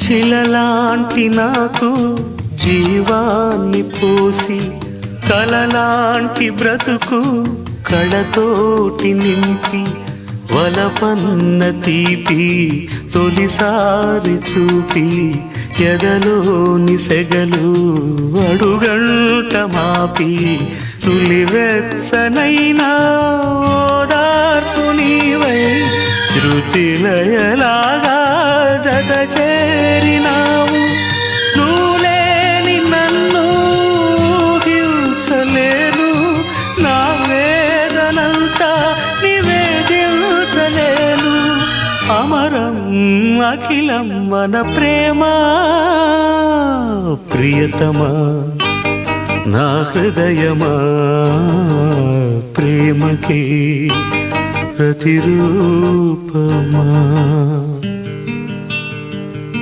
శిలలాంటి నాకు జీవాన్ని పోసి కలలాంటి బ్రతుకు కళతోటి నింపి వలపన్న తీపి తొలిసారి చూపి ఎదలోని సెగలు అడుగంట మాపి తులివెచ్చనైనా ఓదార్పు నీవై శృతిలయలాగా జత చేరినావు నువ్వులేని నన్ను హింసలేను నా వేదనంతా నివేదించలేను అమరం అఖిలం మన ప్రేమ ప్రియతమా నా హృదయమా ప్రేమకి ప్రతిరూపమా